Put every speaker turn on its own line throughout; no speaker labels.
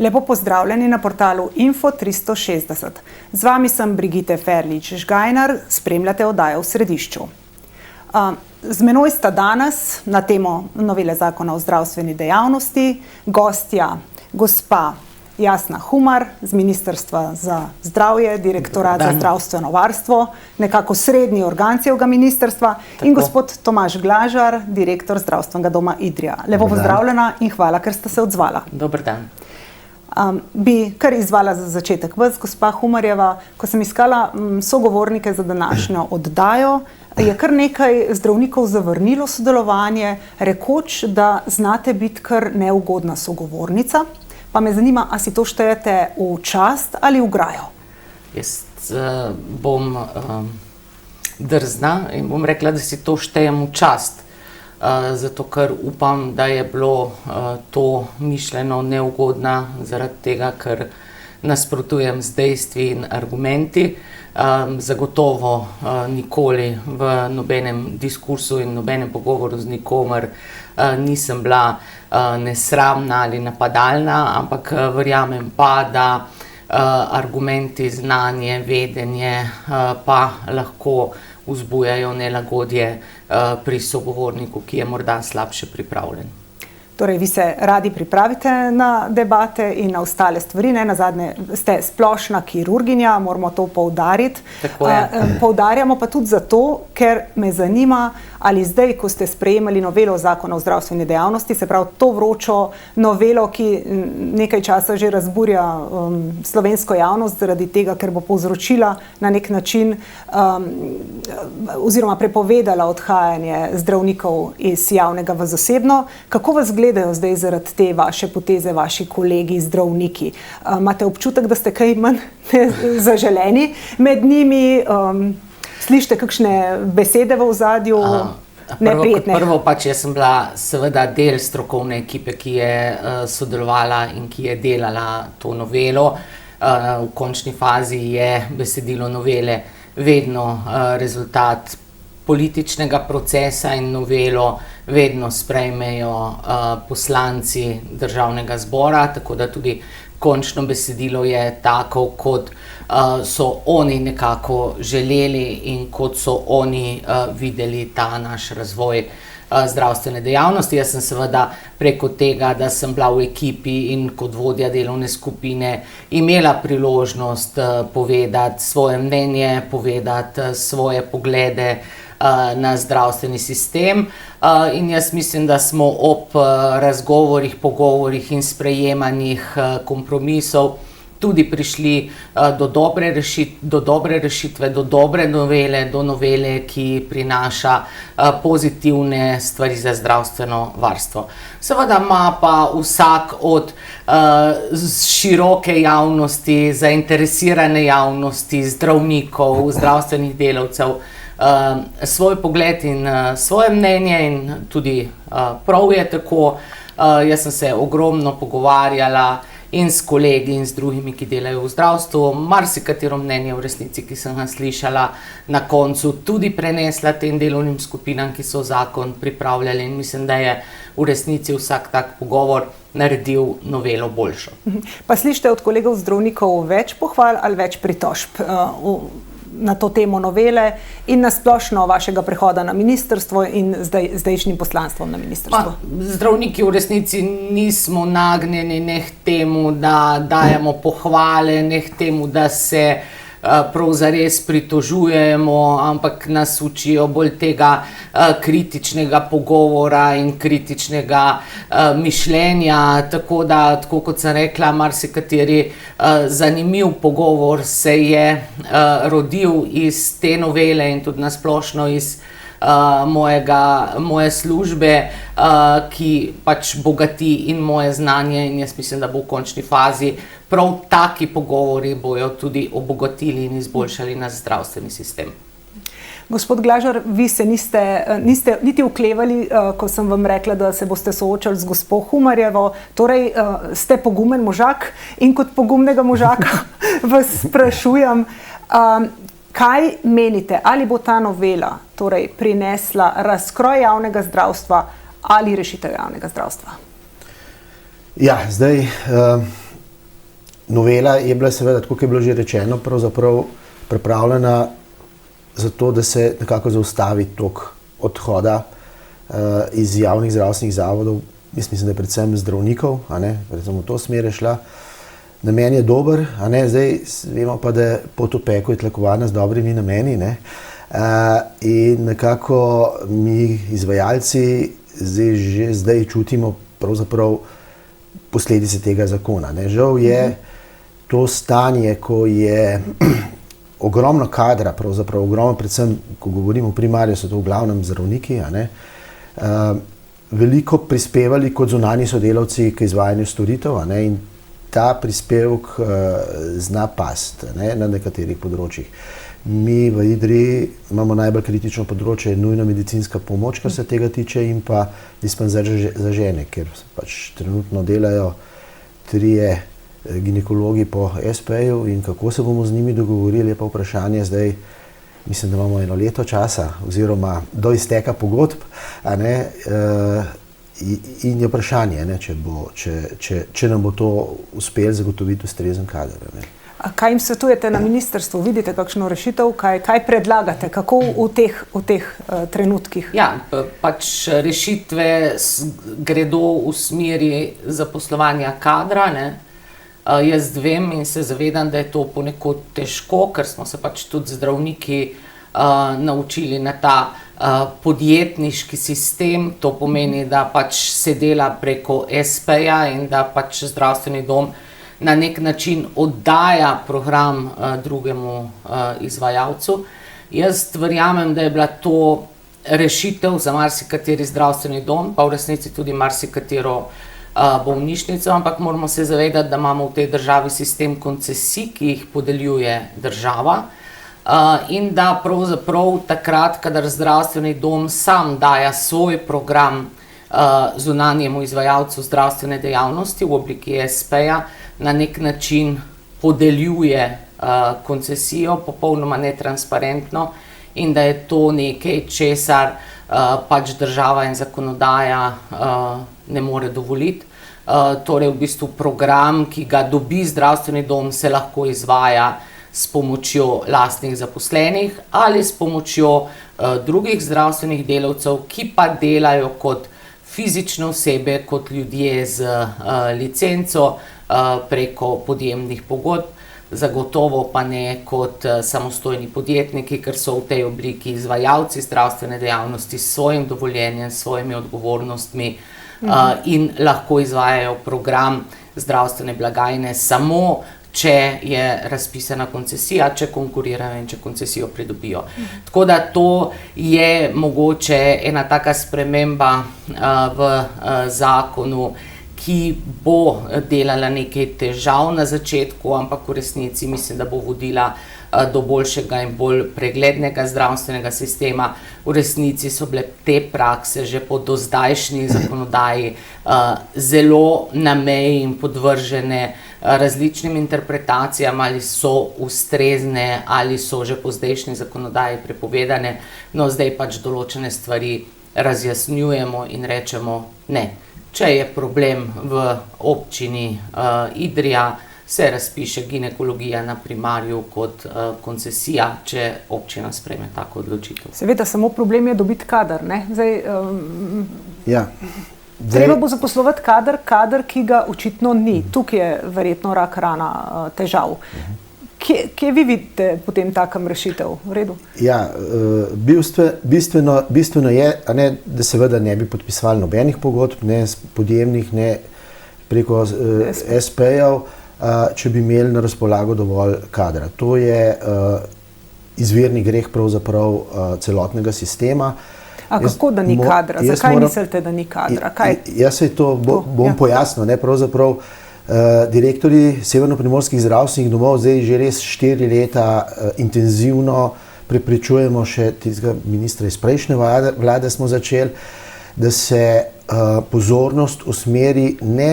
Lepo pozdravljeni na portalu Info 360. Z vami sem Brigitte Ferlič-Žgajnar, spremljate oddajo v središču. Z menoj sta danes na temo novele zakona o zdravstveni dejavnosti gostja gospa Jasna Humar z Ministrstva za zdravje, Direktorat za zdravstveno varstvo, nekako srednji organ celega ministrstva, in gospod Tomaž Glažar, direktor Zdravstvenega doma Idrija. Lepo pozdravljena in hvala, ker ste se odzvala.
Dober dan.
Bi kar izvala za začetek vas, gospa Humarjeva. Ko sem iskala sogovornike za današnjo oddajo, je kar nekaj zdravnikov zavrnilo sodelovanje, rekoč, da znate biti kar neugodna sogovornica. Pa me zanima, a si to štejete v čast ali v grajo?
Jaz bom drzna in bom rekla, da si to štejem v čast. Zato ker upam, da je bilo to mišljeno neugodna zaradi tega, ker nasprotujem z dejstvi in argumenti. Zagotovo nikoli v nobenem diskursu in nobenem pogovoru z nikomer nisem bila nesramna ali napadalna, ampak verjamem pa, da argumenti, znanje, vedenje pa lahko vzbujajo nelagodje pri sogovorniku, ki je morda slabše pripravljen.
Torej, vi se radi pripravite na debate in na ostale stvari, nazadnje ste splošna kirurginja, moramo to poudariti. Poudarjamo pa tudi zato, ker me zanima, ali zdaj, ko ste sprejemali novelo zakona o zdravstveni dejavnosti, se pravi to vročo novelo, ki nekaj časa že razburja slovensko javnost zaradi tega, ker bo povzročila na nek način oziroma prepovedala odhajanje zdravnikov iz javnega v zasebno. Kako vas gledajo zdaj zaradi te vaše poteze, vaši kolegi, zdravniki? Imate občutek, da ste kaj manj zaželeni med njimi? Slišite kakšne besede v ozadju?
Prvo pač, jaz sem bila seveda del strokovne ekipe, ki je sodelovala in ki je delala to novelo. V končni fazi je besedilo novele vedno rezultat političnega procesa in novelo vedno sprejmejo poslanci Državnega zbora, tako da tudi končno besedilo je tako, kot so oni nekako želeli in kot so oni videli ta naš razvoj zdravstvene dejavnosti. Jaz sem seveda preko tega, da sem bila v ekipi in kot vodja delovne skupine imela priložnost povedati svoje mnenje, povedati svoje poglede na zdravstveni sistem. In jaz mislim, da smo ob razgovorih, pogovorih in sprejemanjih kompromisov tudi prišli do dobre rešitve, do dobre novele, do novele, ki prinaša pozitivne stvari za zdravstveno varstvo. Seveda ima pa vsak od široke javnosti, zainteresirane javnosti, zdravnikov, zdravstvenih delavcev svoj pogled in svoje mnenje in tudi prav je tako. Jaz sem se ogromno pogovarjala in s kolegi in z drugimi, ki delajo v zdravstvu. Marsikatero mnenje v resnici, ki sem ga slišala, na koncu tudi prenesla tem delovnim skupinam, ki so zakon pripravljali, in mislim, da je v resnici vsak tak pogovor naredil novelo boljšo.
Pa slišite od kolegov zdravnikov več pohval ali več pritožb na to temo novele in na splošno vašega prehoda na ministrstvo in zdajšnjim poslanstvom na ministrstvu?
Zdravniki v resnici nismo nagnjeni ne k temu, da dajemo pohvale, ne k temu, da se prav zares pritožujemo, ampak nas učijo bolj tega kritičnega pogovora in kritičnega mišljenja, tako da, tako kot sem rekla, marsikateri zanimiv pogovor se je rodil iz te novele in tudi nasplošno iz moje službe, ki pač bogati in moje znanje, in jaz mislim, da bo v končni fazi prav taki pogovori bojo tudi obogatili in izboljšali naš zdravstveni sistem.
Gospod Glažar, vi se niste niti oklevali, ko sem vam rekla, da se boste soočali z gospo Humarjevo. Torej, ste pogumen možak in kot pogumnega možaka vas sprašujem, kaj menite, ali bo ta novela torej prinesla razkroj javnega zdravstva ali rešitev javnega zdravstva?
Ja, zdaj novela je bila seveda, tako kot je bilo že rečeno, pravzaprav pripravljena za to, da se nekako zaustavi tok odhoda iz javnih zdravstvenih zavodov, mislim, da je predvsem zdravnikov, predvsem v to smer je šla. Namen je dober, zdaj vemo pa, da pot v peko je tlakovana z dobrimi nameni, in nekako mi izvajalci že zdaj čutimo pravzaprav posledice tega zakona. Žal je to stanje, ko je ogromno kadra, pravzaprav ogromno, predvsem, ko govorimo o primarju, so to v glavnem zdravniki, veliko prispevali kot zunanji sodelavci k izvajanju storitev, in ta prispevek zna pasti na nekaterih področjih. Mi v Idriji imamo najbolj kritično področje nujna medicinska pomoč, kar se tega tiče, in pa dispanzer za žene, ker pač trenutno delajo 3 ginekologi po SP-ju in kako se bomo z njimi dogovorili, je pa vprašanje zdaj, mislim, da imamo 1 leto časa oziroma do izteka pogodb, in je vprašanje, če nam bo to uspelo zagotoviti ustrezen kader.
A kaj jim svetujete na ministrstvu? Vidite kakšno rešitev? Kaj predlagate? Kako v teh trenutkih?
Ja, pač rešitve gredo v smeri zaposlovanja kadra, Jaz vem in se zavedam, da je to ponekod težko, ker smo se pač tudi zdravniki naučili na ta podjetniški sistem. To pomeni, da pač se dela preko SP-ja in da pač zdravstveni dom na nek način oddaja program drugemu izvajalcu. Jaz verjamem, da je bila to rešitev za marsikateri zdravstveni dom, pa v resnici tudi marsikatero bolnišnico, ampak moramo se zavedati, da imamo v tej državi sistem koncesij, ki jih podeljuje država, in da pravzaprav takrat, kadar zdravstveni dom sam daja svoj program zunanjemu izvajalcu zdravstvene dejavnosti v obliki SP-ja, na nek način podeljuje koncesijo popolnoma netransparentno, in da je to nekaj, česar pač država in zakonodaja ne more dovoliti. Torej v bistvu program, ki ga dobi zdravstveni dom, se lahko izvaja s pomočjo lastnih zaposlenih ali s pomočjo drugih zdravstvenih delavcev, ki pa delajo kot fizične osebe, kot ljudje z licenco preko podjemnih pogodb, zagotovo pa ne kot samostojni podjetniki, ker so v tej obliki izvajalci zdravstvene dejavnosti s svojim dovoljenjem, s svojimi odgovornostmi in lahko izvajajo program zdravstvene blagajne samo, če je razpisana koncesija, če konkurirajo in če koncesijo pridobijo. Tako da to je mogoče ena taka sprememba v zakonu, ki bo delala nekaj težav na začetku, ampak v resnici mislim, da bo vodila do boljšega in bolj preglednega zdravstvenega sistema. V resnici so bile te prakse že po dozdajšnji zakonodaji zelo na meji in podvržene različnim interpretacijam, ali so ustrezne, ali so že po zdajšnji zakonodaji prepovedane. No, zdaj pač določene stvari razjasnjujemo in rečemo ne. Če je problem v občini Idrija, se razpiše ginekologija na primarju kot koncesija, če občina sprejme tako odločitev.
Seveda, samo problem je dobiti kader,
Ja.
Treba bo zaposlovati kader, ki ga očitno ni. Tukaj je verjetno rak rana težav. Kje vi vidite potem takem rešitev? V redu?
Ja, bistveno je, da seveda ne bi podpisovali nobenih pogodb, ne podjemnih, ne preko SP-jev, če bi imeli na razpolago dovolj kadra. To je izvirni greh pravzaprav celotnega sistema.
A kako da ni kadra? Zakaj mislite, da ni kadra?
Jaz se to bom pojasnil. Pravzaprav direktorji severnoprimorskih zdravstvenih domov zdaj že res 4 leta intenzivno prepričujemo, še tistega ministra iz prejšnje vlade smo začeli, da se pozornost usmeri ne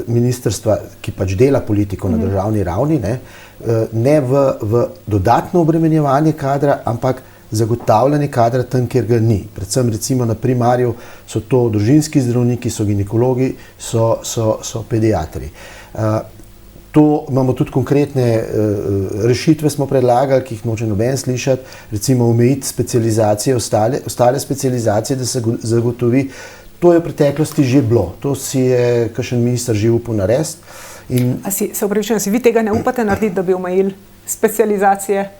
ministrstva, ki pač dela politiko na državni ravni, ne v dodatno obremenjevanje kadra, ampak zagotavljanje kadra tam, kjer ga ni. Predvsem recimo na primarju so to družinski zdravniki, so ginekologi, so pediatri. To imamo tudi konkretne rešitve, smo predlagali, ki jih noče noben slišati, recimo omejiti specializacije, ostale specializacije, da se zagotovi. To je v preteklosti že bilo, to si je kakšen minister že upal narediti.
Se upravičujem, si vi tega ne upate narediti, da bi omejili specializacije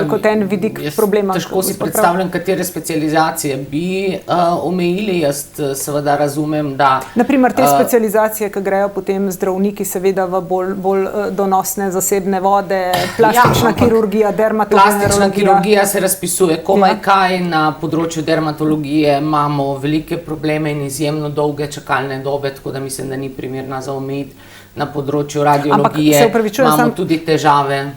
kot en vidik problema?
Težko si predstavljam, katere specializacije bi omejili. Jaz seveda razumem, da...
Naprimer te specializacije, ki grejo potem zdravniki seveda v bolj donosne zasebne vode, plastična kirurgija, dermatologija.
Plastična kirurgija se razpisuje komaj kaj, na področju dermatologije imamo velike probleme in izjemno dolge čakalne dobe, tako da mislim, da ni primerna za omejiti. Na področju radiologije imamo tudi težave.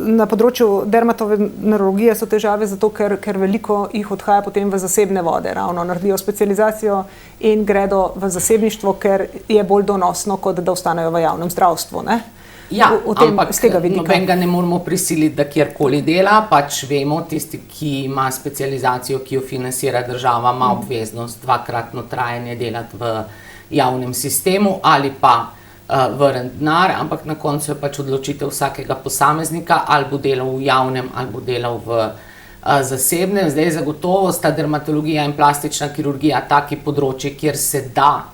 Na področju dermatologije so težave zato, ker veliko jih odhaja potem v zasebne vode, ravno naredijo specializacijo in gredo v zasebništvo, ker je bolj donosno, kot da ostanejo v javnem zdravstvu.
Ja, ampak nobenega ne moramo prisiliti, da kjerkoli dela, pač vemo, tisti, ki ima specializacijo, ki jo financira država, ima obveznost dvakratno trajanje delati v javnem sistemu ali pa vrn denar, ampak na koncu je pač odločitev vsakega posameznika, ali bo delal v javnem, ali bo delal v zasebnem. Zdaj zagotovo sta dermatologija in plastična kirurgija taki področji, kjer se da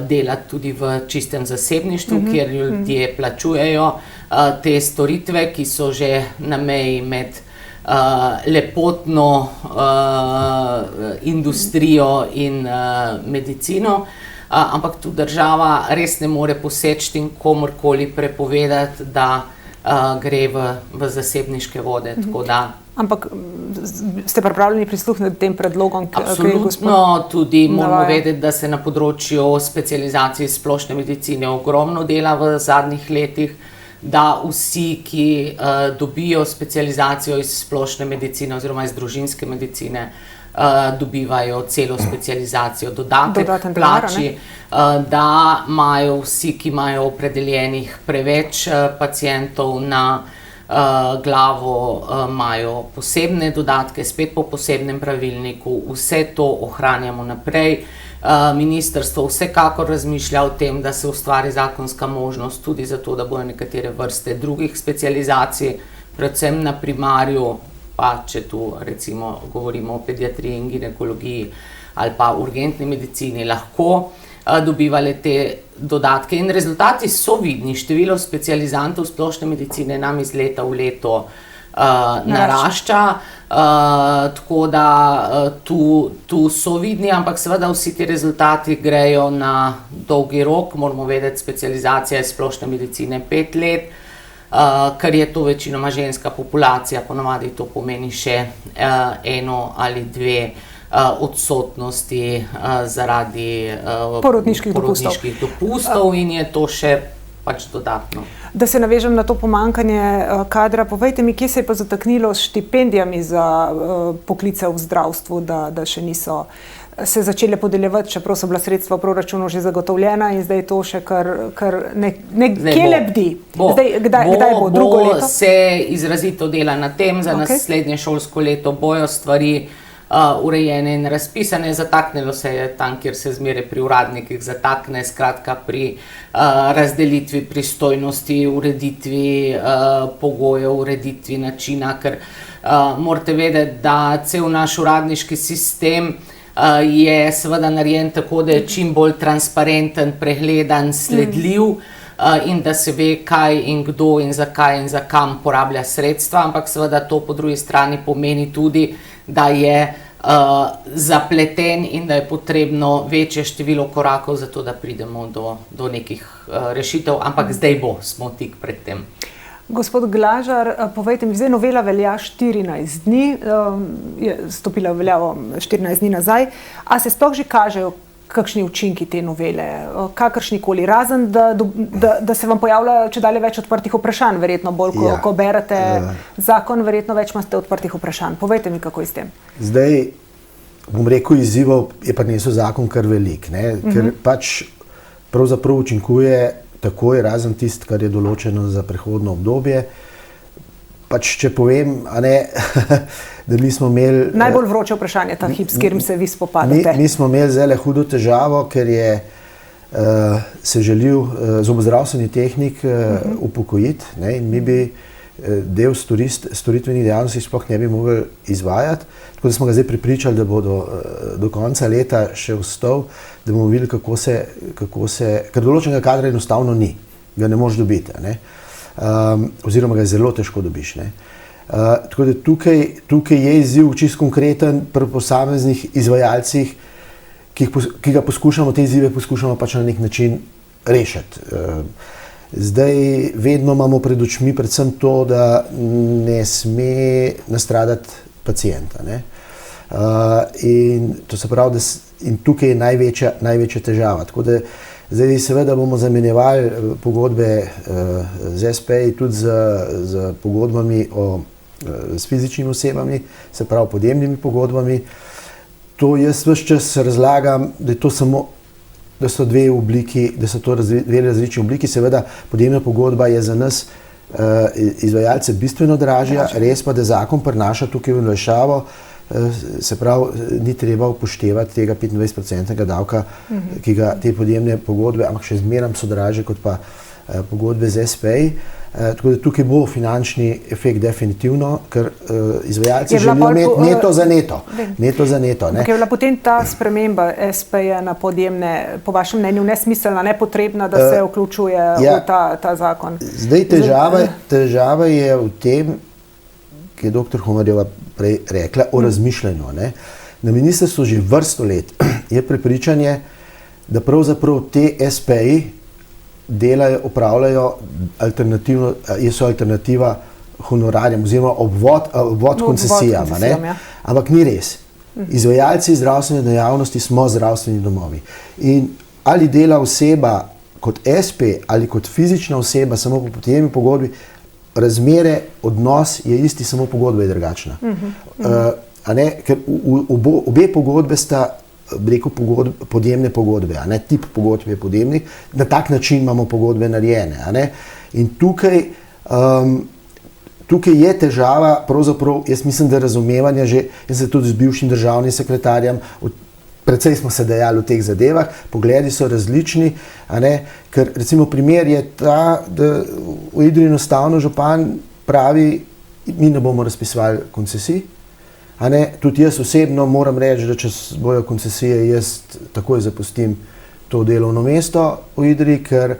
delati tudi v čistem zasebništvu, kjer ljudje plačujejo te storitve, ki so že na meji med lepotno industrijo in medicino. Ampak tu država res ne more poseči in komorkoli prepovedati, da gre v zasebniške vode.
Ampak ste pripravljeni prisluhniti tem predlogom?
Absolutno, tudi moramo vedeti, da se na področju specializacij splošne medicine ogromno dela v zadnjih letih, da vsi, ki dobijo specializacijo iz splošne medicine oziroma iz družinske medicine, dobivajo celo specializacijo, dodatek plači, da imajo vsi, ki imajo opredeljenih preveč pacientov na glavo, imajo posebne dodatke, spet po posebnem pravilniku, vse to ohranjamo naprej. Ministrstvo vsekakor razmišlja o tem, da se ustvari zakonska možnost tudi zato, da bodo nekatere vrste drugih specializacij, predvsem na primarju, pa če tu recimo govorimo o pediatriji in ginekologiji ali pa urgentni medicini, lahko dobivali te dodatke. In rezultati so vidni, število specializantov splošne medicine nam iz leta v leto narašča, tako da tu so vidni, ampak seveda vsi ti rezultati grejo na dolgi rok. Moramo vedeti, specializacija iz splošne medicine 5 let, ker je to večinoma ženska populacija, ponavadi to pomeni še 1 ali 2 odsotnosti zaradi
porodniških
dopustov in je to še pač dodatno.
Da se navežem na to pomanjkanje kadra, povejte mi, kje se je pa zataknilo s štipendijami za poklice v zdravstvu, da še niso se začele podeljevati, čeprav so bila sredstva v proračunu že zagotovljena in zdaj to še kar nekje lebdi. Kdaj bo? Drugo leto?
Se izrazito dela na tem, za naslednje šolsko leto bojo stvari urejene in razpisane. Zataknilo se je tam, kjer se zmeraj pri uradnikih zatakne, skratka pri razdelitvi pristojnosti, ureditvi pogojev, ureditvi načina, ker morate vedeti, da cel naš uradniški sistem je seveda narejen tako, da je čim bolj transparenten, pregleden, sledljiv in da se ve, kaj in kdo in zakaj in za kam porablja sredstva, ampak seveda to po drugi strani pomeni tudi, da je zapleten in da je potrebno večje število korakov za to, da pridemo do nekih rešitev, ampak zdaj smo tik pred tem.
Gospod Glažar, povejte mi, zdaj novela velja 14 dni, je stopila v veljavo 14 dni nazaj, a se sploh že kažejo kakšni učinki te novele, kakršnikoli, razen da se vam pojavlja čedalje več odprtih vprašanj, verjetno bolj, ko berete zakon, verjetno več imate odprtih vprašanj. Povejte mi, kako je s tem.
Zdaj, bom rekel, izzivov je pa niso zakon kar velik, ker pač pravzaprav učinkuje takoj, razen tisto, kar je določeno za prehodno obdobje. Pač, če povem, da mi smo imeli...
Najbolj vroče vprašanje ta hip, s katerim se vi spopadate.
Mi smo imeli zelo hudo težavo, ker je se želel zobozdravstveni tehnik upokojiti, ne, in mi bi del storitvenih dejavnosti sploh ne bi mogli izvajati, tako da smo ga zdaj prepričali, da bo do konca leta še ostal, da bomo videli, kako se, ker določenega kadra enostavno ni, ga ne moreš dobiti, ne? Oziroma ga zelo težko dobiš. Ne? Tako da tukaj je izziv čisto konkreten pri posameznih izvajalcih, ki ga poskušamo, te izzive poskušamo pač na nek način rešiti. Zdaj vedno imamo pred očmi predvsem to, da ne sme nastradati pacienta. Ne? In to se pravi, in tukaj je največja težava. Tako da zdaj seveda bomo zamenjevali pogodbe z SP-ji tudi z pogodbami s fizičnimi osebami, se pravi podjemnimi pogodbami. To jaz ves čas razlagam, da je to samo, da so dve obliki, da so to dve različni obliki. Seveda podjemna pogodba je za nas izvajalce bistveno dražja, res pa, da zakon prinaša tukaj v olajšavo, se pravi, ni treba upoštevati tega 25% davka, ki ga te podjemne pogodbe, ampak še zmeraj so dražje kot pa pogodbe z SP-ji. Tako da tukaj bo finančni efekt definitivno, ker izvajalci želijo imeti neto za neto. Neto za neto.
Je bila potem ta sprememba SP-ja na podjemne, po vašem mnenju, nesmiselna, nepotrebna, da se vključuje v ta zakon?
Zdaj težava je v tem, ki je dr. Humarjeva prej rekla, o razmišljanju. Ne? Na ministrstvu že vrsto let je prepričanje, da pravzaprav te SP-ji opravljajo alternativno, so alternativa honorarjem oziroma obvod koncesijam. Ampak ni res. Izvajalci zdravstvene dejavnosti smo zdravstveni domovi. In ali dela oseba kot SP ali kot fizična oseba samo po podjemni pogodbi, razmere, odnos je isti, samo pogodba je drugačna. Ker obe pogodbe sta podjemne pogodbe, tip pogodbe je podjemnih, na tak način imamo pogodbe narejene. In tukaj je težava, pravzaprav, jaz mislim, da razumevanja že, jaz sem tudi z bivšim državnim sekretarjem, precej smo se dejali v teh zadevah, pogledi so različni, ker recimo primer je ta, da v Idriji enostavno župan pravi, mi ne bomo razpisovali koncesij. Tudi jaz osebno moram reči, da če bojo koncesije, jaz takoj zapustim to delovno mesto v Idriji, ker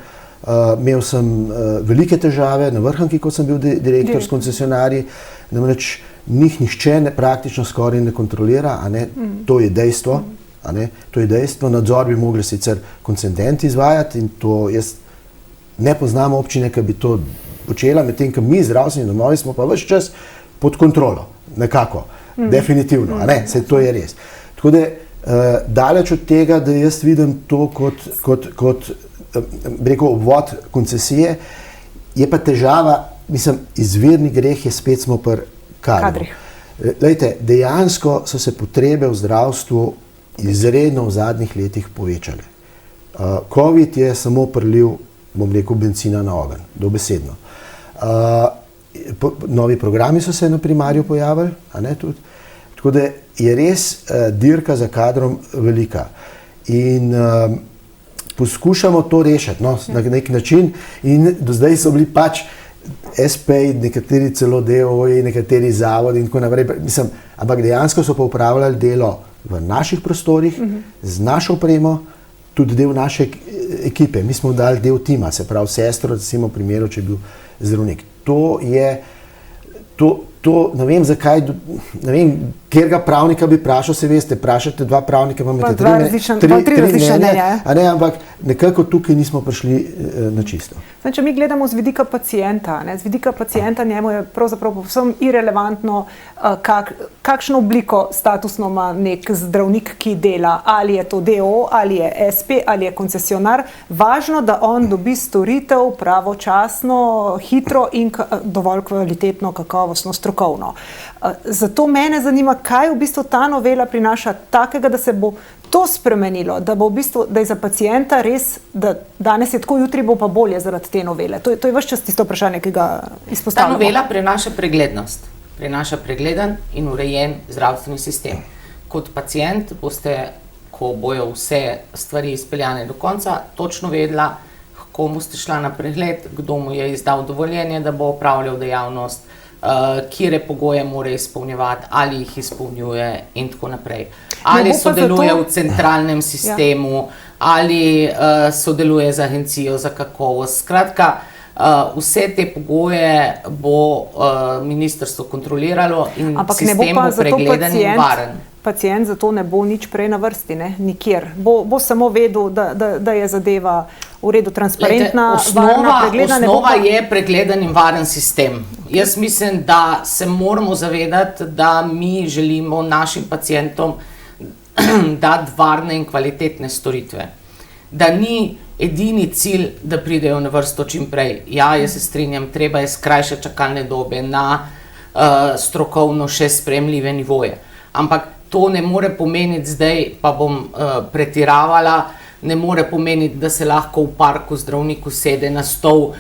imel sem velike težave na Vrhniki, ko sem bil direktor s koncesionarji, namreč njih nihče praktično skoraj ne kontrolira, to je dejstvo. To je dejstvo, nadzor bi mogli sicer koncendenti izvajati in to jaz ne poznam občine, ki bi to počela, medtem ko mi zdravstveni domovi smo pa ves čas pod kontrolo, nekako. Definitivno, saj to je res. Tako da daleč od tega, da jaz vidim to kot obvod koncesije, je pa težava, mislim, izvirni greh je spet smo pri kadrih. Glejte, dejansko so se potrebe v zdravstvu izredno v zadnjih letih povečale. COVID je samo prelil, bom rekel, bencina na ogenj, dobesedno. Novi programi so se na primarju pojavili, tudi. Tako da je res dirka za kadrom velika. In poskušamo to rešiti na nek način in do zdaj so bili pač SP, nekateri celo DOI, nekateri zavodi in tako naprej. Mislim, ampak dejansko so pa upravljali delo v naših prostorih, z našo opremo, tudi del naše ekipe. Mi smo dali del tima, se pravi sestro, recimo v primeru, če je bil zdravnik. To je, ne vem zakaj, ne vem, kjerga pravnika bi vprašal, se veste, vprašate dva pravnika, pa imate tri različne mnenja. Ampak nekako tukaj nismo prišli na čisto.
Če mi gledamo z vidika pacienta, njemu je pravzaprav povsem irelevantno, kakšno obliko statusno ima nek zdravnik, ki dela, ali je to DO, ali je SP, ali je koncesionar. Važno, da on dobi storitev pravočasno, hitro in dovolj kvalitetno, kakovostno, strokovno. Zato mene zanima, kaj v bistvu ta novela prinaša takega, da se bo to spremenilo, da bo v bistvu, da je za pacienta res, da danes je tako, jutri bo pa bolje zaradi te novele. To je ves čas tisto vprašanje, ki ga izpostavljamo.
Ta novela prinaša preglednost, prinaša pregleden in urejen zdravstveni sistem. Kot pacient boste ko bojo vse stvari izpeljane do konca, točno vedela, komu ste šla na pregled, kdo mu je izdal dovoljenje, da bo opravljal dejavnost, kire pogoje mora izpolnjevati, ali jih izpolnjuje in tako naprej. Ali sodeluje v centralnem sistemu, ali sodeluje z agencijo za kakovost. Skratka, vse te pogoje bo ministrstvo kontroliralo in sistem bo pregleden in varen.
Pacient zato ne bo nič prej na vrsti, nikjer. Bo samo vedel, da je zadeva v redu, transparentna, varna, pregledana.
Osnova je pregleden in varen sistem. Jaz mislim, da se moramo zavedati, da mi želimo našim pacientom dati varne in kvalitetne storitve. Da ni edini cilj, da pridejo na vrsto čim prej. Ja, jaz se strinjam, treba je skrajšati čakalne dobe na strokovno še sprejemljive nivoje. Ampak to ne more pomeniti, zdaj pa bom pretiravala, ne more pomeniti, da se lahko v parku zdravniku sede na stol,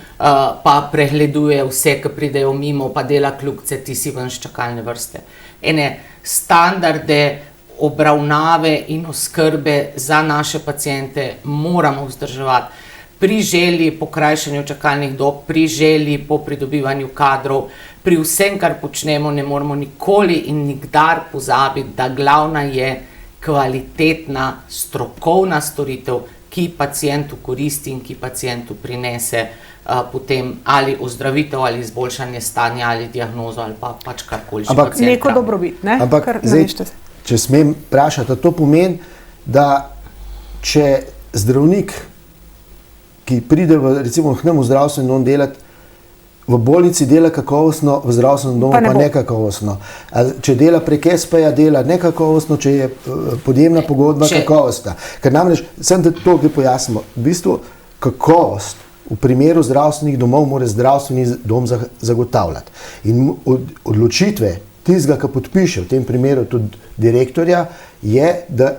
pa pregleduje vse, ki pridejo mimo, pa dela kljukce, ti si ven z čakalne vrste. Ene standarde obravnave in oskrbe za naše paciente moramo vzdrževati. Pri želji po krajšanju čakalnih dob, pri želji po pridobivanju kadrov, pri vsem, kar počnemo, ne moramo nikoli in nikdar pozabiti, da glavna je kvalitetna, strokovna storitev, ki pacientu koristi in ki pacientu prinese potem ali ozdravitev, ali izboljšanje stanja, ali diagnozo, ali pa pač karkoli že pacient pravi.
Neko dobrobit, ne?
Ampak zdaj, če smem vprašati, to pomeni, da če zdravnik, ki pride recimo k nam v zdravstveni dom delati, v bolnici dela kakovostno, v zdravstvenem domu pa nekakovostno. Če dela prek SP-ja, dela nekakovostno, če je podjemna pogodba kakovostna. Ker namreč, sem da to gre pojasnimo, v bistvu kakovost v primeru zdravstvenih domov mora zdravstveni dom zagotavljati. In odločitve tistega, ki podpiše, v tem primeru tudi direktorja, je, da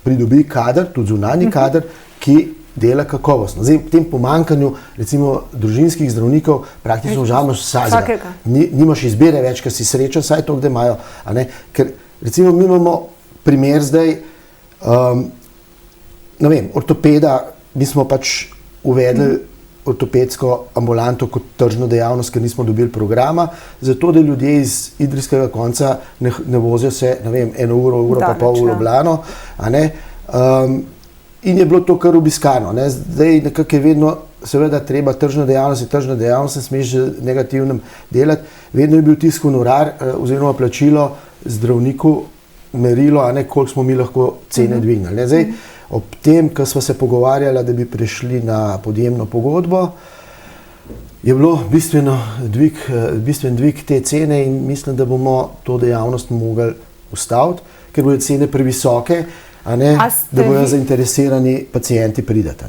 pridobi kader, tudi zunanji kader, ki dela kakovostno. Zdaj, v tem pomanjkanju, recimo, družinskih zdravnikov, praktično žalmaš vsakega. Nimaš izbire več, ker si srečen, saj to, kde imajo. Ker, recimo, mi imamo primer zdaj, ne vem, ortopeda, mi smo pač uvedli ortopedsko ambulanto kot tržno dejavnost, ker nismo dobili programa, zato da ljudje iz idrijskega konca ne vozijo se, ne vem, eno uro pa pol v Ljubljano, in je bilo to kar obiskano. Zdaj nekako je vedno, seveda treba tržna dejavnost, ne smeš negativnem delati, vedno je bil tisk honorar oziroma plačilo zdravniku merilo, koliko smo mi lahko cene dvignili. Zdaj, ob tem, ko smo se pogovarjali, da bi prišli na podjemno pogodbo, je bilo bistven dvig te cene in mislim, da bomo to dejavnost mogli ustaviti, ker bodo cene previsoke, da bojo zainteresirani pacienti pridati.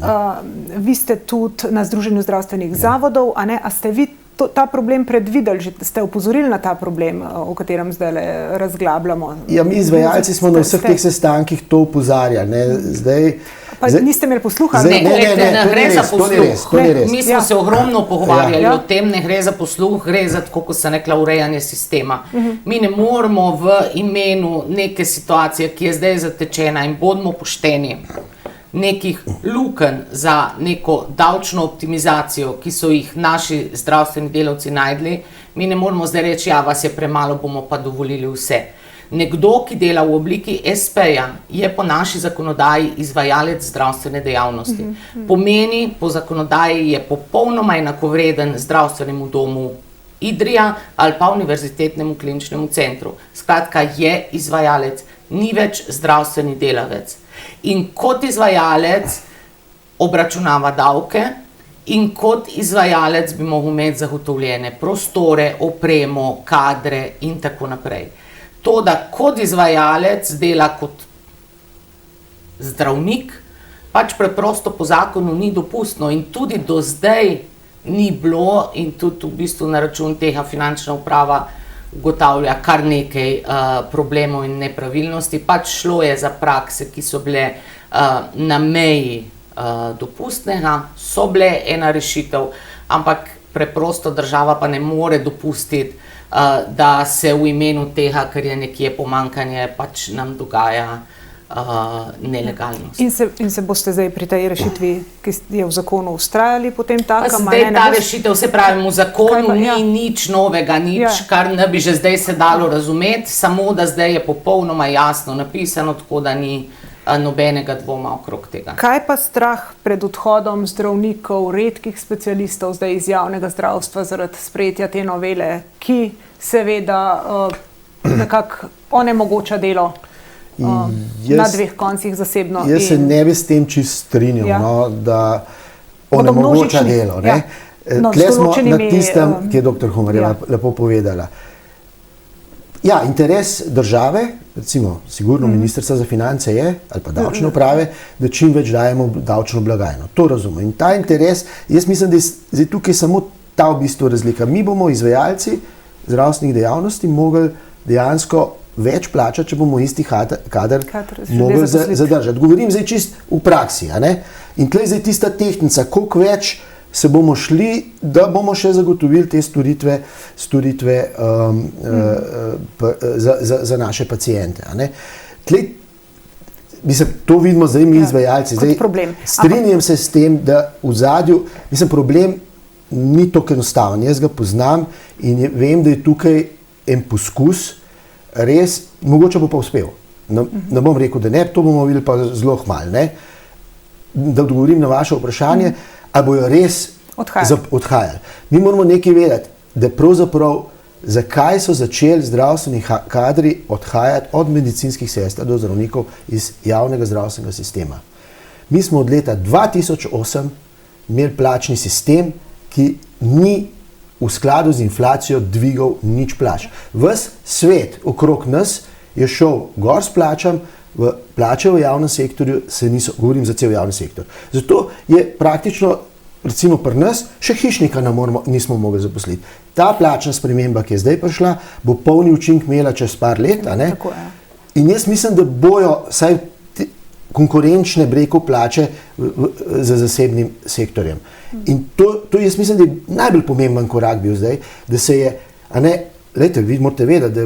Vi ste tudi na Združenju zdravstvenih zavodov, a ste vi ta problem predvideli, že ste opozorili na ta problem, o katerem zdaj razglabljamo?
Ja, mi izvajalci smo na vseh teh sestankih to opozarjali.
Niste imeli posluha?
Ne gre za posluh. Mi smo se ogromno pogovarjali o tem, ne gre za posluh, gre za, tako kot se rekla, urejanje sistema. Mi ne moramo v imenu neke situacije, ki je zdaj zatečena, in bodimo pošteni, nekih lukenj za neko davčno optimizacijo, ki so jih naši zdravstveni delavci najdli, mi ne moramo zdaj reči, ja, vas je premalo, bomo pa dovolili vse. Nekdo, ki dela v obliki SP-ja, je po naši zakonodaji izvajalec zdravstvene dejavnosti. Pomeni, po zakonodaji je popolnoma enakovreden zdravstvenemu domu Idrija ali pa Univerzitetnemu kliničnemu centru. Skratka, je izvajalec, ni več zdravstveni delavec. In kot izvajalec obračunava davke in kot izvajalec bi mogel imeti zagotovljene prostore, opremo, kadre in tako naprej. To, da kot izvajalec dela kot zdravnik, pač preprosto po zakonu ni dopustno in tudi do zdaj ni bilo in tudi v bistvu na račun tega finančna uprava ugotavlja kar nekaj problemov in nepravilnosti. Pač šlo je za prakse, ki so bile na meji dopustnega, so bile ena rešitev, ampak preprosto država pa ne more dopustiti, da se v imenu tega, ker je nekje pomanjkanje, pač nam dogaja nelegalnost.
In se boste zdaj pri tej rešitvi, ki je v zakonu, ustrajali potem tako?
Zdaj ta rešitev, se pravi, v zakonu ni nič novega, kar ne bi že zdaj se dalo razumeti, samo da zdaj je popolnoma jasno napisano, tako da ni nobenega dvoma okrog tega.
Kaj pa strah pred odhodom zdravnikov, redkih specialistov zdaj iz javnega zdravstva zaradi sprejetja te novele, ki seveda nekako onemogoča delo na dveh koncih zasebno?
Jaz se ne bi s tem čist strinjal, da onemogoča delo. Tle smo na tistem, ki je dr. Humarjeva lepo povedala. Ja, interes države, recimo sigurno ministrstva za finance je, ali pa davčne uprave, da čim več dajemo davčno blagajno. To razumem. In ta interes, jaz mislim, da je zdaj tukaj samo ta v bistvu razlika. Mi bomo izvajalci zdravstvenih dejavnosti mogli dejansko več plačati, če bomo isti kader mogli zadržati. Govorim zdaj čist v praksi. In tle je zdaj tista tehtnica, koliko več se bomo šli, da bomo še zagotovili te storitve za naše pacijente. To vidimo zdaj mi izvajalci. Strinjam se s tem, da v zadju, problem ni tako enostaven. Jaz ga poznam in vem, da je tukaj en poskus, res, mogoče bo pa uspel. Ne bom rekel, da ne, to bomo videli pa zelo hmalo. Da odgovorim na vaše vprašanje, ali bojo res odhajali. Mi moramo nekaj vedeti, da pravzaprav zakaj so začeli zdravstveni kadri odhajati od medicinskih sester do zdravnikov iz javnega zdravstvenega sistema. Mi smo od leta 2008 imeli plačni sistem, ki ni v skladu z inflacijo dvigal nič plač. Ves svet okrog nas je šel gor s plačam, plače v javnem sektorju se niso, govorim za cel javni sektor. Zato je praktično, recimo pri nas, še hišnika nismo mogli zaposliti. Ta plačna sprememba, ki je zdaj prišla, bo polni učink imela čez par let. In jaz mislim, da bojo vsaj konkurenčne plače za zasebnim sektorjem. In to jaz mislim, da je najbolj pomemben korak bil zdaj, da se je, vi morate vedeti, da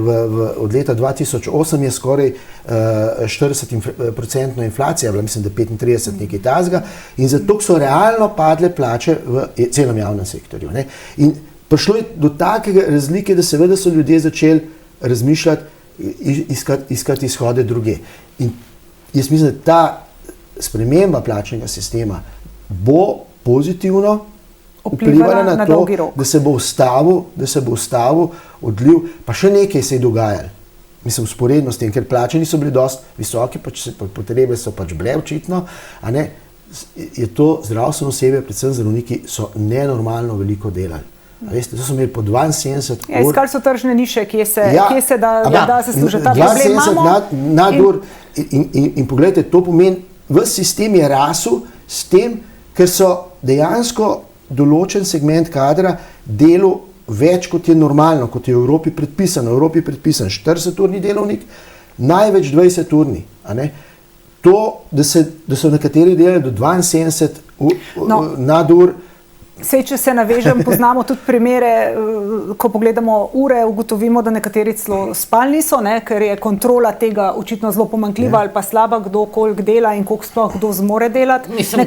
od leta 2008 je skoraj 40% inflacija, mislim, da 35 nekaj tazga, in zato so realno padle plače v celem javnem sektorju. In prišlo je do takega razlike, da seveda so ljudje začeli razmišljati, iskati izhode druge. In jaz mislim, da ta sprememba plačnega sistema bo pozitivno vplivala na to, da se bo ustavil odliv, pa še nekaj se je dogajalo. Mislim, vzporedno s tem, ker plače niso bili dosti visoki, potrebe so bile očitno, je to zdravstveno osebje, predvsem zdravniki, so nenormalno veliko delali. Veste, to so imeli po 72 ur.
Iskali so tržne niše, kje se da zaslužiti. Ta problem imamo.
72 nadur in pogledajte, to pomeni, ves sistem je rasel s tem, ker so dejansko določen segment kadra delu več, kot je normalno, kot je v Evropi predpisano. V Evropi je predpisan 40-urni delovnik, največ 20-urni. To, da so nekateri delali do 72 nadur.
Sej, če se navežem, poznamo tudi primere, ko pogledamo ure, ugotovimo, da nekateri celo spalni so, ker je kontrola tega očitno zelo pomanjkljiva ali pa slaba, kdo koliko dela in koliko sploh kdo zmore delati.
Mislim,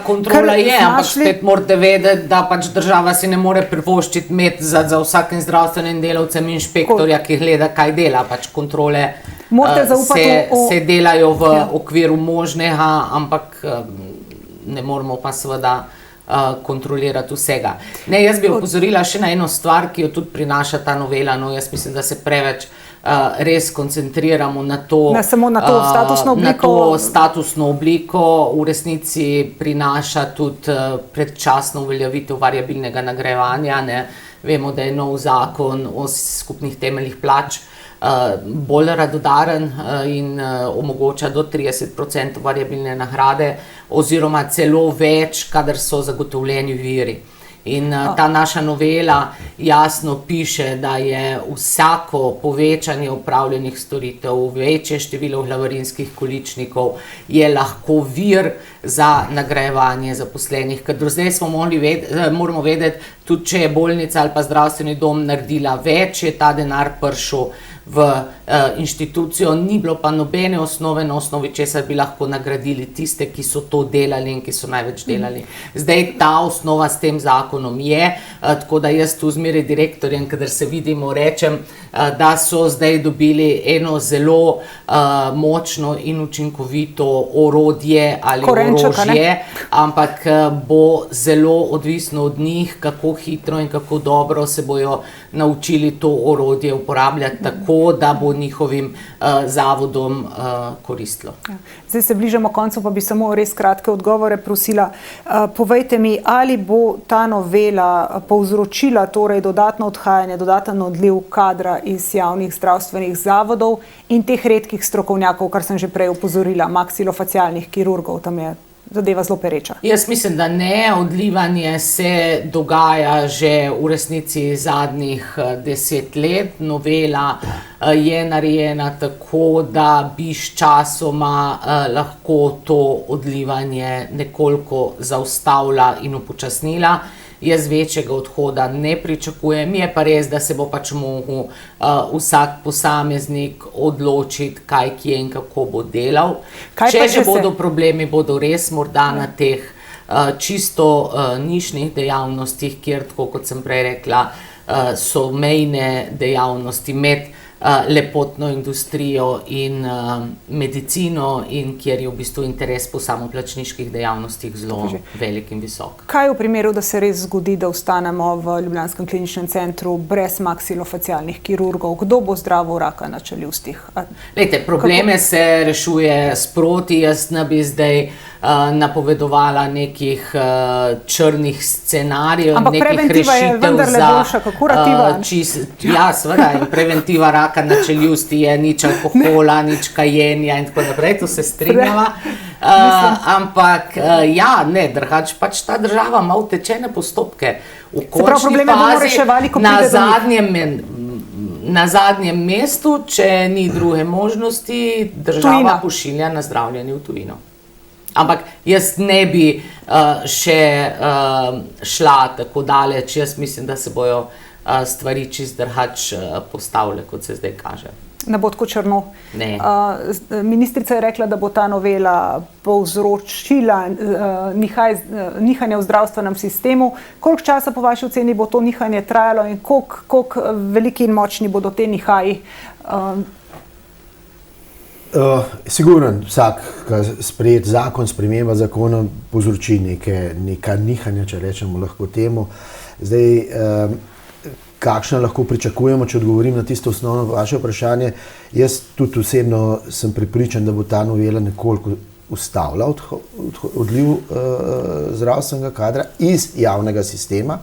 kontrola je, ampak spet morate vedeti, da pač država si ne more privoščiti imeti za vsakim zdravstvenim delavcem inšpektorja, ki gleda, kaj dela. Pač kontrole se delajo v okviru možnega, ampak ne moramo pa seveda kontrolirati vsega. Jaz bi opozorila še na eno stvar, ki jo tudi prinaša ta novela. Jaz mislim, da se preveč res koncentriramo na to statusno obliko. V resnici prinaša tudi predčasno uveljavitev variabilnega nagrajevanja. Vemo, da je nov zakon o skupnih temeljih plač bolj radodaren in omogoča do 30% variabilne nagrade oziroma celo več, kadar so zagotovljeni viri. In ta naša novela jasno piše, da je vsako povečanje opravljenih storitev, večje število glavarinskih količnikov je lahko vir za nagrajevanje zaposlenih. Ker do zdaj moramo vedeti, tudi če je bolnica ali pa zdravstveni dom naredila več, je ta denar prišel v inštitucijo, ni bilo pa nobene osnove, na osnovi česar bi lahko nagradili tiste, ki so to delali in ki so največ delali. Zdaj ta osnova s tem zakonom je, tako da jaz tu zmeraj direktorjem, kadar se vidimo, rečem, da so zdaj dobili eno zelo močno in učinkovito orodje ali orožje, ampak bo zelo odvisno od njih, kako hitro in kako dobro se bojo naučili to orodje uporabljati tako, da bo njihovim zavodom koristilo.
Zdaj se bližamo koncu, pa bi samo res kratke odgovore prosila. Povejte mi, ali bo ta novela povzročila torej dodatno odhajanje, dodaten odliv kadra iz javnih zdravstvenih zavodov in teh redkih strokovnjakov, kar sem že prej opozorila, maksilofacialnih kirurgov, tam je zadeva zelo pereča.
Jaz mislim, da ne. Odlivanje se dogaja že v resnici zadnjih 10 let. Novela je narejena tako, da bi s časoma lahko to odlivanje nekoliko zaustavila in upočasnila. Jaz večjega odhoda ne pričakujem, je pa res, da se bo pač mogel vsak posameznik odločiti, kaj, kje in kako bo delal. Če že bodo problemi, bodo res morda na teh čisto nišnih dejavnostih, kjer, tako kot sem prej rekla, so mejne dejavnosti med lepotno industrijo in medicino in kjer je v bistvu interes po samoplačniških dejavnostih zelo velik in visok.
Kaj v primeru, da se res zgodi, da ostanemo v Ljubljanskem kliničnem centru brez maksilofacialnih kirurgov? Kdo bo zdravil raka na čeljustih?
Lejte, probleme se rešuje sproti. Jaz ne bi zdaj napovedovala nekih črnih scenarijev,
ampak preventiva je vendarle boljša kot kurativa.
Ja, seveda, in preventiva raka na čeljusti je nič alkohola, nič kajenja in tako naprej, to se strinjava. Ampak ja, ne, drugače pač ta država ima utečene postopke. V končni fazi na zadnjem mestu, če ni druge možnosti, država pošilja na zdravljenje v tujino. Ampak jaz ne bi še šla tako daleč. Jaz mislim, da se bojo stvari čist drugače postavile, kot se zdaj kaže.
Ne bo tako črno?
Ne.
Ministrica je rekla, da bo ta novela povzročila nihanje v zdravstvenem sistemu. Koliko časa po vaši oceni bo to nihanje trajalo in koliko veliki in močni bodo te nihaji?
Sigurno, vsak sprejet zakon, sprememba zakona povzroči neka nihanja, če rečemo lahko temu. Zdaj, kakšno lahko pričakujemo, če odgovorim na tisto osnovno vaše vprašanje? Jaz tudi osebno sem prepričan, da bo ta novela nekoliko ustavila odliv zdravstvenega kadra iz javnega sistema,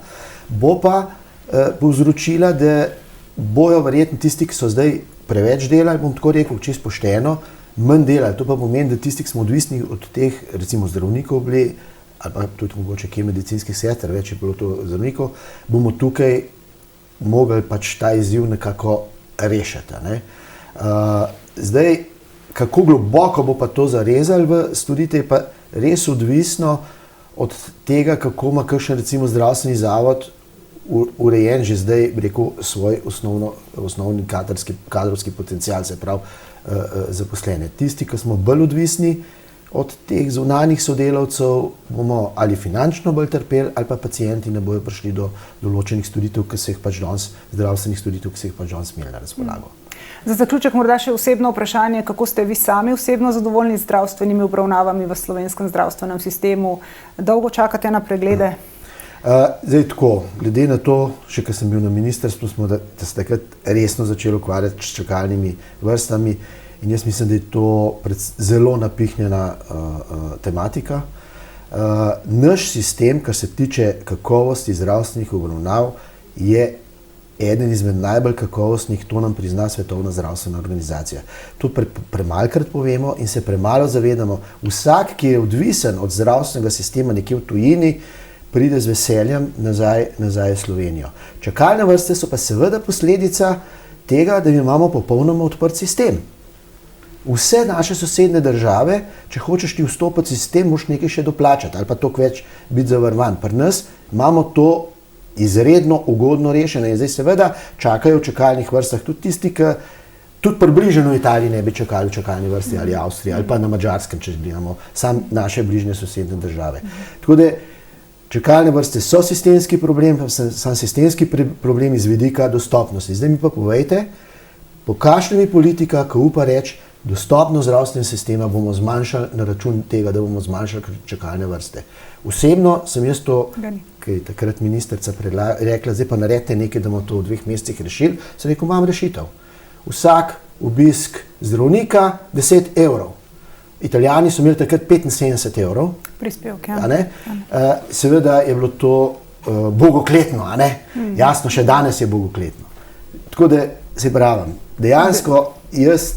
bo pa povzročila, da bojo verjetno tisti, ki so zdaj preveč delali, bom tako rekel, čisto pošteno, manj delali. To pa pomeni, da tisti, ki smo odvisni od teh, recimo zdravnikov bili, ali pa tudi mogoče kje medicinskih sester, več je bilo to zdravnikov, bomo tukaj mogli pač ta izziv nekako rešiti. Zdaj, kako globoko bo pa to zarezali v storitev, je pa res odvisno od tega, kako ima kakšen recimo zdravstveni zavod urejen že zdaj, bi rekel, svoj osnovni kadrovski potencial, se pravi zaposlene. Tisti, ki smo bolj odvisni od teh zunanjih sodelavcev, bomo ali finančno bolj trpeli, ali pa pacienti ne bojo prišli do določenih storitev, zdravstvenih storitev, ki se jih pač danes imeli na razpolago.
Za zaključek morda še osebno vprašanje, kako ste vi sami osebno zadovoljni z zdravstvenimi obravnavami v slovenskem zdravstvenem sistemu? Dolgo čakate na preglede?
Zdaj tako, glede na to, še ko sem bil na ministrstvu, smo se takrat resno začeli ukvarjati s čakalnimi vrstami in jaz mislim, da je to zelo napihnjena tematika. Naš sistem, kar se tiče kakovosti zdravstvenih obravnav, je eden izmed najbolj kakovostnih, to nam prizna Svetovna zdravstvena organizacija. To premalkrat povemo in se premalo zavedamo. Vsak, ki je odvisen od zdravstvenega sistema nekje v tujini, pride z veseljem nazaj v Slovenijo. Čakalne vrste so pa seveda posledica tega, da imamo popolnoma odprt sistem. Vse naše sosednje države, če hočeš ti vstopiti v sistem, moraš nekaj še doplačati ali pa toliko več biti zavarvan. Pri nas imamo to izredno ugodno rešeno in zdaj seveda čakajo v čakalnih vrstah tudi tisti, ki tudi približno v Italiji ne bi čakali v čakalni vrsti ali Avstriji ali pa na Madžarskem, če gledamo sam naše bližnje sosednje države. Tako da čakalne vrste so sistemski problem, sam sistemski problem iz vidika dostopnosti. Zdaj mi pa povejte, pokažite mi politika, ki upa reči, dostopnost zdravstvenega sistema bomo zmanjšali na račun tega, da bomo zmanjšali čakalne vrste. Osebno sem jaz to, ki je takrat ministrica rekla, zdaj pa naredite nekaj, da bomo to v 2 mesecih rešili, sem rekel, imam rešitev. Vsak obisk zdravnika 10 evrov. Italijani so imeli takrat 75 evrov.
Prispevke,
seveda je bilo to bogokletno, a ne? Jasno, še danes je bogokletno. Tako da se pravim, dejansko jaz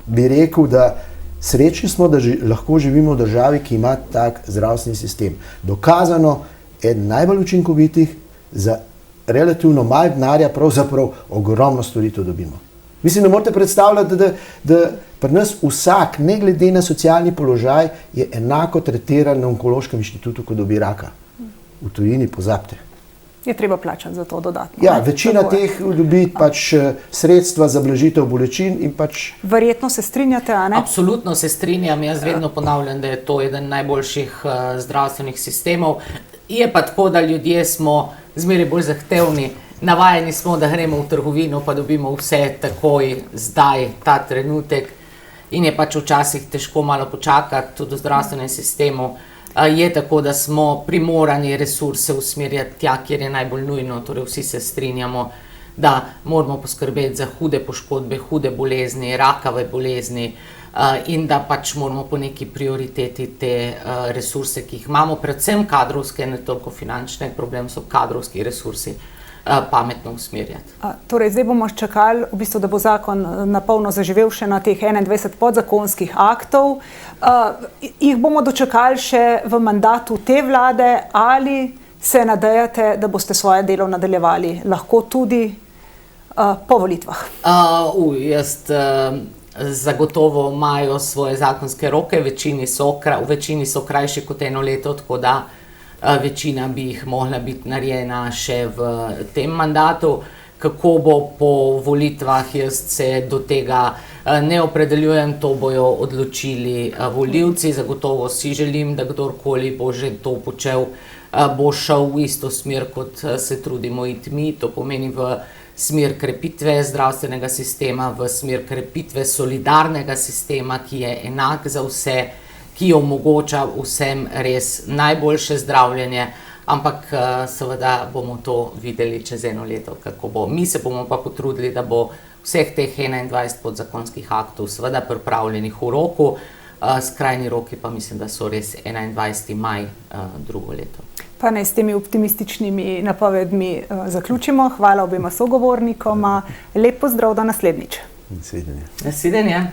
bi rekel, da srečni smo, da lahko živimo v državi, ki ima tak zdravstveni sistem. Dokazano eden najbolj učinkovitih, za relativno malo denarja pravzaprav ogromno storitev dobimo. Mislim, da morate predstavljati, da pri nas vsak, ne glede na socialni položaj, je enako tretiran na Onkološkem inštitutu, ko dobi raka. V tujini pozabite.
Je treba plačati za to dodatno.
Ja, večina teh dobi pač sredstva za blažitev bolečin in pač...
Verjetno se strinjate, a ne?
Absolutno se strinjam, jaz vedno ponavljam, da je to eden najboljših zdravstvenih sistemov. Je pa tako, da ljudje smo zmeraj bolj zahtevni. Navajeni smo, da gremo v trgovino, pa dobimo vse takoj, zdaj, ta trenutek. In je pač včasih težko malo počakati tudi v zdravstvenem sistemu. Je tako, da smo primorani resurse usmerjati tja, kjer je najbolj nujno, torej vsi se strinjamo, da moramo poskrbeti za hude poškodbe, hude bolezni, rakave bolezni in da pač moramo po neki prioriteti te resurse, ki jih imamo, predvsem kadrovske, ne toliko finančne, problem so kadrovski resursi, pametno usmerjati.
Torej, zdaj bomo čakali, v bistvu, da bo zakon napolno zaživel še na teh 21 podzakonskih aktov. Jih bomo dočakali še v mandatu te vlade ali se nadejate, da boste svoje delo nadaljevali lahko tudi po volitvah?
Jaz zagotovo imajo svoje zakonske roke, v večini so krajši kot 1 leto, tako da večina bi jih mogla biti narejena še v tem mandatu. Kako bo po volitvah, jaz se do tega ne opredeljujem, to bojo odločili volivci. Zagotovo si želim, da kdorkoli bo že to počel, bo šel v isto smer, kot se trudimo iti mi. To pomeni v smer krepitve zdravstvenega sistema, v smer krepitve solidarnega sistema, ki je enak za vse, ki omogoča vsem res najboljše zdravljenje, ampak seveda bomo to videli čez 1 leto, kako bo. Mi se bomo pa potrudili, da bo vseh teh 21 podzakonskih aktov seveda pripravljenih v roku, skrajni roki pa mislim, da so res 21. maj drugo leto.
Pa naj s temi optimističnimi napovedmi zaključimo. Hvala obema sogovornikoma. Lep pozdrav do naslednjič.
Nasvidenje.
Nasvidenje.